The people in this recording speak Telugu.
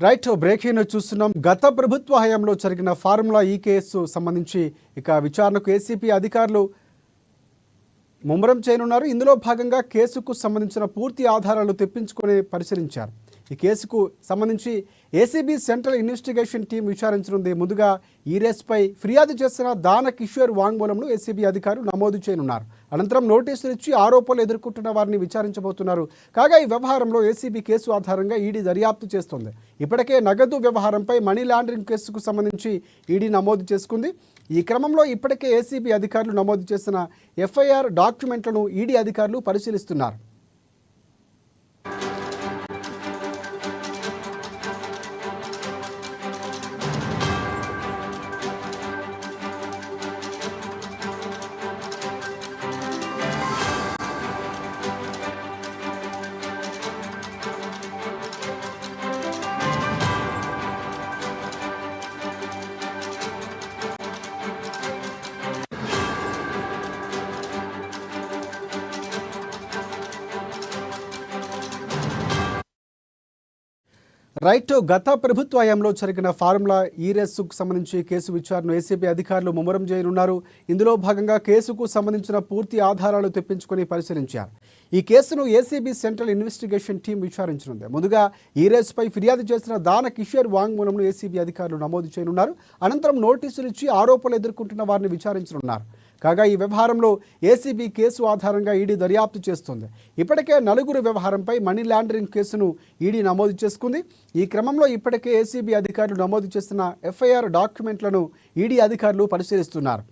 రైట్ బ్రేకింగ్ చూస్తున్నాం. గత ప్రభుత్వ హయాంలో జరిగిన ఫార్ములా ఈ కేసు సంబంధించి ఇక విచారణకు ఏసీబీ అధికారులు ముమ్మరం చేయనున్నారు. ఇందులో భాగంగా కేసుకు సంబంధించిన పూర్తి ఆధారాలు తెప్పించుకొని పరిశీలించారు. ఈ కేసుకు సంబంధించి ఏసీబీ సెంట్రల్ ఇన్వెస్టిగేషన్ టీం విచారించనుంది. ముందుగా ఈ రేస్పై ఫిర్యాదు చేసిన దాన కిషోర్ వాంగ్మూలంను ఏసీబీ అధికారులు నమోదు చేయనున్నారు. అనంతరం నోటీసులు ఇచ్చి ఆరోపణలు ఎదుర్కొంటున్న వారిని విచారించబోతున్నారు. కాగా ఈ వ్యవహారంలో ఏసీబీ కేసు ఆధారంగా ఈడీ దర్యాప్తు చేస్తోంది. ఇప్పటికే నగదు వ్యవహారంపై మనీ లాండరింగ్ కేసుకు సంబంధించి ఈడీ నమోదు చేసుకుంది. ఈ క్రమంలో ఇప్పటికే ఏసీబీ అధికారులు నమోదు చేసిన ఎఫ్ఐఆర్ డాక్యుమెంట్లను ఈడీ అధికారులు పరిశీలిస్తున్నారు. రైట్ గత ప్రభుత్వ హయాంలో జరిగిన ఫార్ములా ఈ రేసుకు సంబంధించి కేసు విచారణ ఏసీబీ అధికారులు ముమ్మరం చేయనున్నారు. ఇందులో భాగంగా కేసుకు సంబంధించిన పూర్తి ఆధారాలు తెప్పించుకొని పరిశీలించారు. ఈ కేసును ఏసీబీ సెంట్రల్ ఇన్వెస్టిగేషన్ టీం విచారించనుంది. ముందుగా ఈ రేసుపై ఫిర్యాదు చేసిన దాన కిషోర్ వాంగ్మూలంను ఏసీబీ అధికారులు నమోదు చేయనున్నారు. అనంతరం నోటీసులు ఇచ్చి ఆరోపణలు ఎదుర్కొంటున్న వారిని విచారించనున్నారు. కాగా ఈ వ్యవహారంలో ఏసీబీ కేసు ఆధారంగా ఈడీ దర్యాప్తు చేస్తుంది. ఇప్పటికే నలుగురు వ్యవహారంపై మనీ లాండరింగ్ కేసును ఈడీ నమోదు చేసుకుంది. ఈ క్రమంలో ఇప్పటికే ఏసీబీ అధికారులు నమోదు చేసిన ఎఫ్ఐఆర్ డాక్యుమెంట్లను ఈడీ అధికారులు పరిశీలిస్తున్నారు.